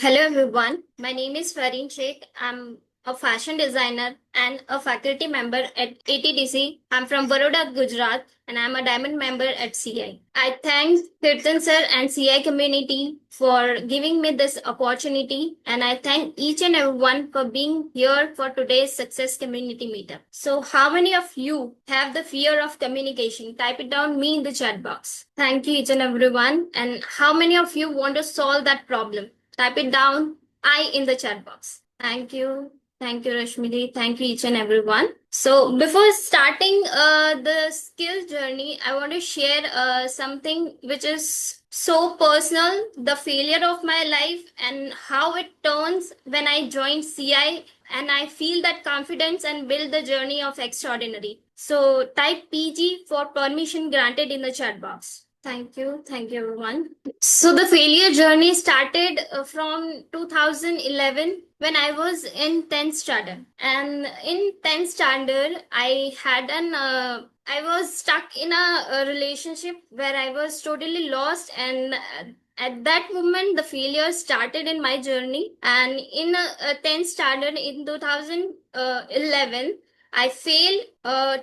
Hello everyone, my name is Fareen Sheikh. I'm a fashion designer and a faculty member at ATDC. I'm from Baroda, Gujarat, and I'm a diamond member at CI. I thank Kirtan sir and CI community for giving me this opportunity, and I thank each and everyone for being here for today's Success Community Meetup. So, how many of you have the fear of communication? Type it down me in the chat box. Thank you each and everyone. And how many of you want to solve that problem? Type it down I in the chat box. Thank you. Thank you, Rashmili. Thank you, each and everyone. So, before starting the skill journey, I want to share something which is so personal, the failure of my life, and how it turns when I joined CI and I feel that confidence and build the journey of extraordinary. So, type PG for permission granted in the chat box. Thank you. Thank you, everyone. So the failure journey started from 2011 when I was in 10th standard. And in 10th standard, I was stuck in a relationship where I was totally lost, and at that moment the failure started in my journey. And in 10th standard in 2011, I failed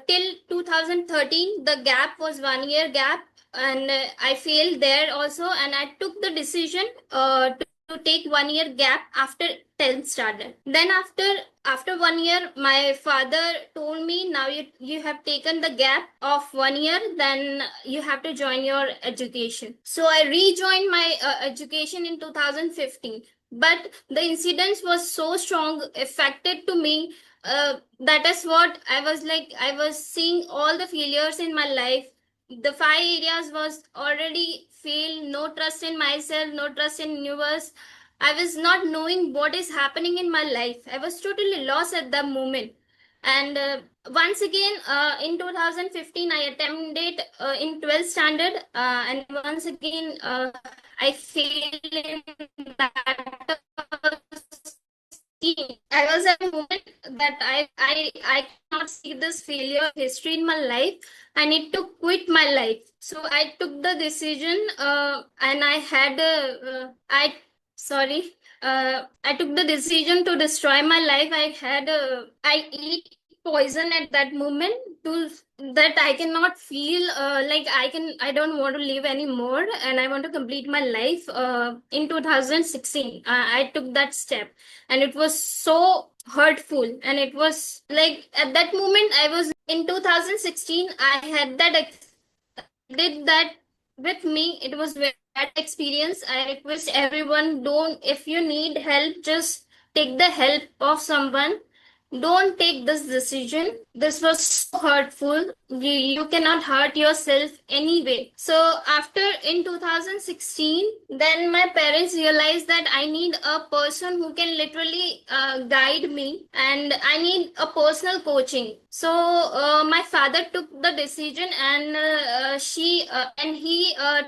till 2013. The gap was 1 year gap, and I failed there also, and I took the decision to take 1 year gap after 10th standard. Then after 1 year, my father told me, now you have taken the gap of 1 year, then you have to join your education. So I rejoined my education in 2015. But the incidents was so strong affected to me, that is what I was like. I was seeing all the failures in my life. The 5 areas was already failed. No trust in myself, no trust in universe. I was not knowing what is happening in my life. I was totally lost at that moment. And once again, in 2015 I attempted in 12th standard, and once again I failed in that scheme. I was at a moment that I cannot see this failure history in my life. I need to quit my life. So I took the decision, and I had I sorry. I took the decision to destroy my life. I eat poison at that moment to that I cannot feel like I don't want to live anymore, and I want to complete my life. In 2016, I took that step, and it was so hurtful, and it was like at that moment I was in 2016. I had did that with me. It was very bad experience. I request everyone, don't, if you need help, just take the help of someone. Don't take this decision. This was so hurtful. You cannot hurt yourself anyway. So after in 2016, then my parents realized that I need a person who can literally guide me, and I need a personal coaching. So my father took the decision, and he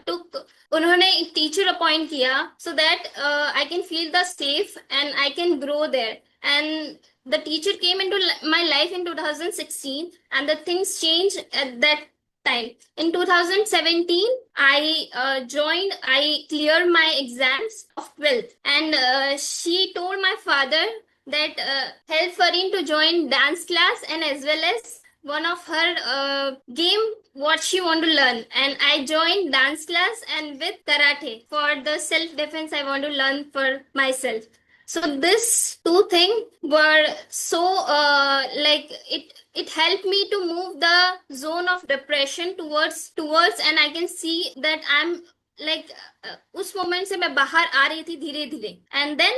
took उन्होंने एक teacher appoint किया, so that I can feel the safe and I can grow there. And the teacher came into my life in 2016, and the things changed at that time. In 2017, I cleared my exams of 12th, and she told my father that help Fareen to join dance class, and as well as one of her game what she want to learn. And I joined dance class and with karate for the self defense I want to learn for myself. So this two things were so it helped me to move the zone of depression towards, and I can see that I'm like उस moment से मैं बाहर आ रही थी धीरे धीरे. And then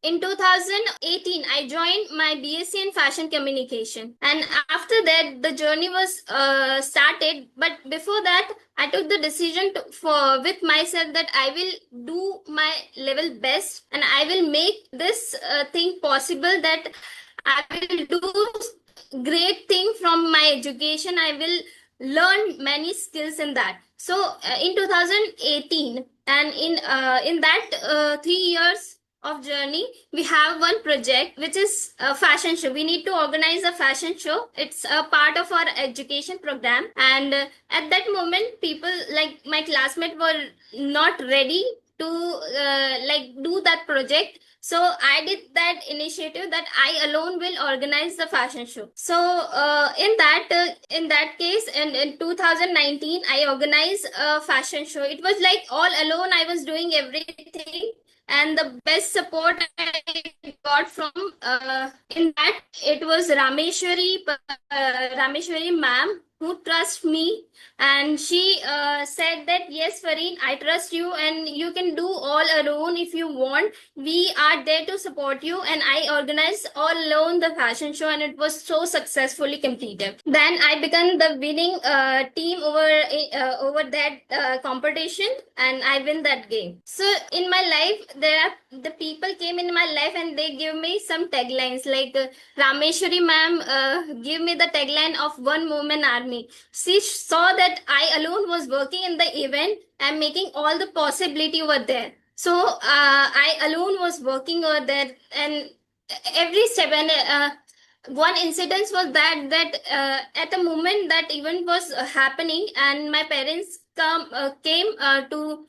in 2018 I joined my BSc in fashion communication, and after that the journey was started. But before that, I took the decision for with myself that I will do my level best, and I will make this thing possible, that I will do great thing from my education. I will learn many skills in that. So in 2018, and in that 3 years of journey, we have one project which is a fashion show. We need to organize a fashion show. It's a part of our education program, and at that moment people like my classmates were not ready to do that project. So I did that initiative that I alone will organize the fashion show. So in that case, in 2019, I organized a fashion show. It was like all alone. I was doing everything, and the best support I got from in that, it was Rameshwari ma'am, who trust me, and she said that yes, Fareen, I trust you and you can do all alone if you want. We are there to support you. And I organized all alone the fashion show, and it was so successfully completed. Then I became the winning team over that competition, and I win that game. So in my life, there are the people came in my life and they give me some taglines like Rameshwari ma'am give me the tagline of One Woman Army. She saw that I alone was working in the event and making all the possibility over there. So I alone was working over there, and every step. And one incident was that at the moment that event was happening, and my parents came to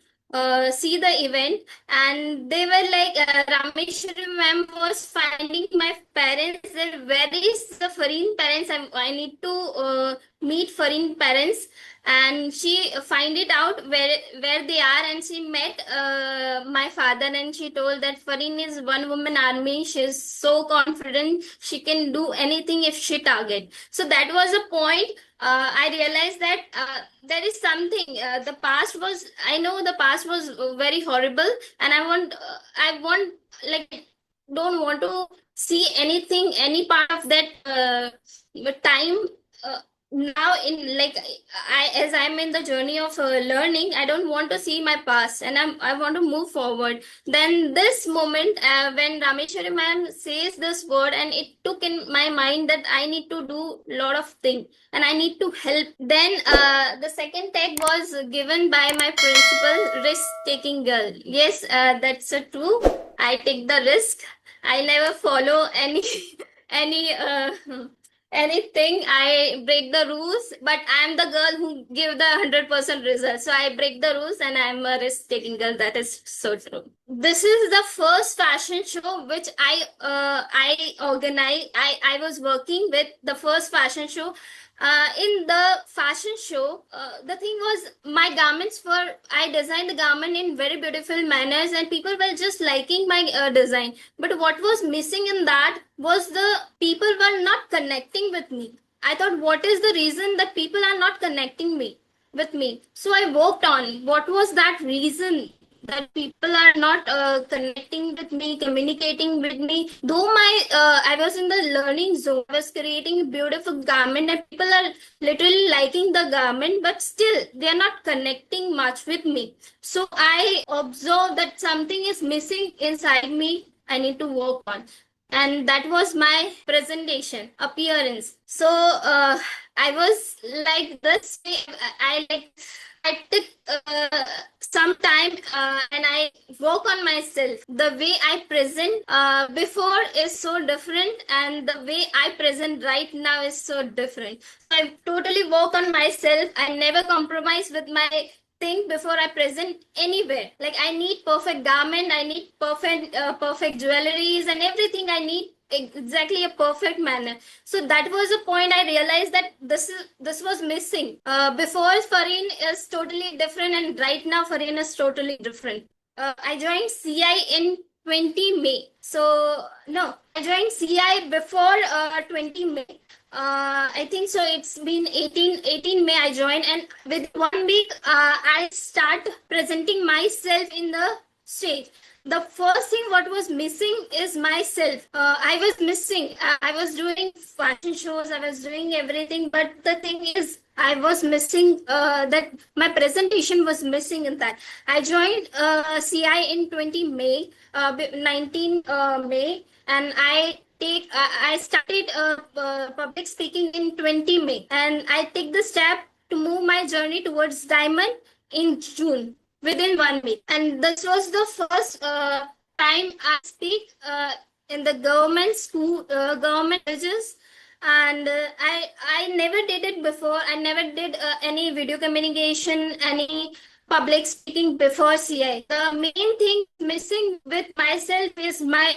see the event, and they were like, Rameshwari ma'am was finding my parents that where is the Fareen parents? I need to meet Fareen parents. And she find it out where they are, and she met my father, and she told that Fareen is One Woman Army. She is so confident, she can do anything if she target. So that was a point. I realized that there is something. The past was, I know the past was very horrible, and I want like don't want to see anything, any part of that time. Now in like I as I'm in the journey of learning, I don't want to see my past, and I want to move forward. Then this moment when Rameshwari ma'am says this word, and it took in my mind that I need to do lot of things and I need to help. Then the second tag was given by my principal, risk taking girl. Yes, that's true. I take the risk. I never follow any any anything. I break the rules, but I'm the girl who give the 100% result. So I break the rules, and I'm a risk taking girl. That is so true. This is the first fashion show which I organized. I was working with the first fashion show. In the fashion show, the thing was my garments were, I designed the garment in very beautiful manners, and people were just liking my design. But what was missing in that was the people were not connecting with me. I thought, what is the reason that people are not connecting me with me? So I worked on what was that reason that people are not connecting with me, communicating with me. Though I was in the learning zone, I was creating a beautiful garment, and people are literally liking the garment, but still they are not connecting much with me. So I observed that something is missing inside me. I need to work on. And that was my presentation appearance. So I was like this. I like I took some time and I work on myself. The way I present before is so different, and the way I present right now is so different. So I totally work on myself. I never compromise with my thing before I present anywhere. Like I need perfect garment, I need perfect jewelries, and everything I need exactly a perfect manner. So that was a point I realized that this was missing. Before, Fareen is totally different, and right now Fareen is totally different. I joined CI in 20 May. So no, I joined CI before 20 May. I think so. It's been 18 May I joined, and with 1 week, I start presenting myself in the stage. The first thing what was missing is myself. I was missing. I was doing fashion shows. I was doing everything, but the thing is, I was missing that my presentation was missing in that. I joined CI in 20 May, 19 May, and I started public speaking in 20 May, and I take the step to move my journey towards diamond in June within 1 week. And this was the first time I speak in the government school, government colleges. And I never did it before. I never did any video communication, any public speaking before CI. The main thing missing with myself is my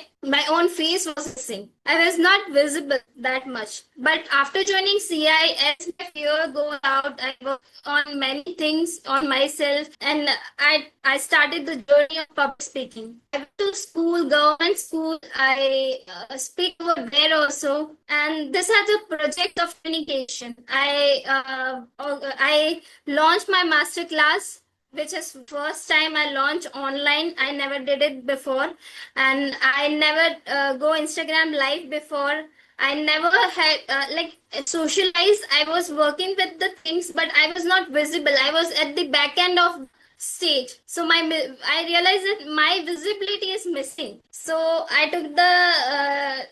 own face was missing. I was not visible that much. But after joining CI, as my fear goes out, I work on many things on myself, and I started the journey of public speaking. I went to school, government school. I speak over there also, and this has a project of communication. I launched my master class, which is first time I launched online. I never did it before, and I never go Instagram live before. I never had socialized. I was working with the things, but I was not visible. I was at the back end of stage. So I realized that my visibility is missing. So I took the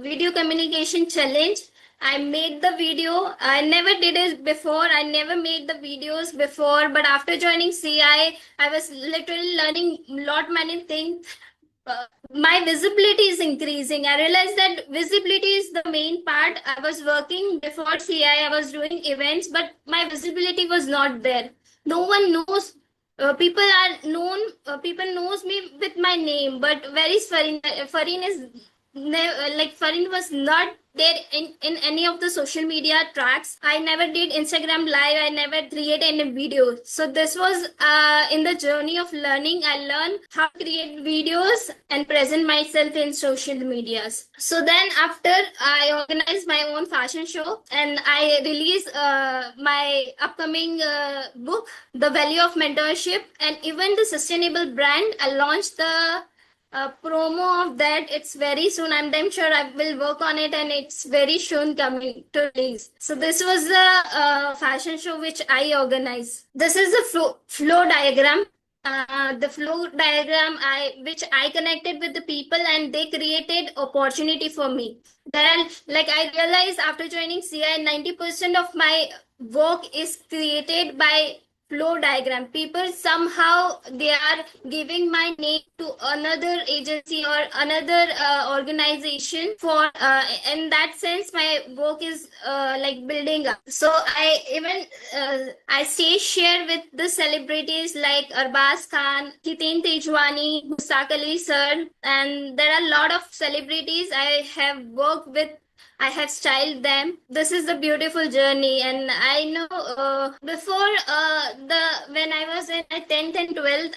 video communication challenge. I made the video. I never did it before. I never made the videos before. But after joining CI, I was literally learning lot many things. My visibility is increasing. I realized that visibility is the main part. I was working before CI. I was doing events, but my visibility was not there. No one knows. People are known. People knows me with my name, but where is Farin? Farin is Farin was not there in any of the social media tracks. I never did Instagram live. I never created any video. So this was in the journey of learning. I learned how to create videos and present myself in social medias. So then after I organized my own fashion show and I released my upcoming book, The Value of Mentorship, and even the sustainable brand. I launched the promo of that. It's very soon. I'm damn sure I will work on it, and it's very soon coming to release. So this was the fashion show which I organized. This is the flow diagram. The flow diagram which I connected with the people, and they created opportunity for me. Then, like, I realized after joining CI, 90% of my work is created by flow diagram. People somehow they are giving my name to another agency or another organization for in that sense my work is building up. So I stay share with the celebrities like Arbaz Khan, Hitin Tejwani, Mustaq Ali sir, and there are a lot of celebrities I have worked with. I have styled them. This is a beautiful journey, and I know before when I was in 10th and 12th,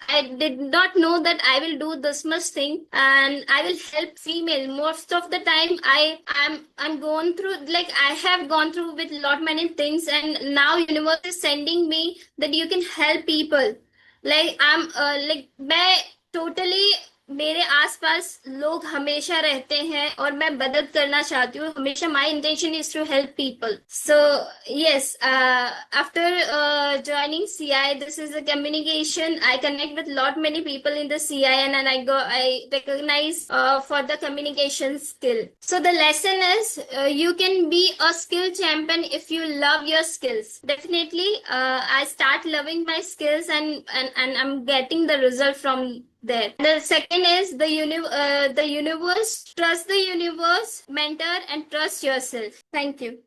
I did not know that I will do this much thing, and I will help female. Most of the time, I'm going through, like, I have gone through with lot many things, and now universe is sending me that you can help people. मैं totally मेरे आसपास लोग हमेशा रहते हैं और मैं मदद करना चाहती हूँ हमेशा. My intention is to help people. So yes, after joining CI, this is a communication. I connect with lot many people in the CI, and I recognize for the communication skill. So the lesson is you can be a skill champion if you love your skills. Definitely, I start loving my skills, and I'm getting the result from there. The second is the universe. Trust the universe, mentor, and trust yourself. Thank you.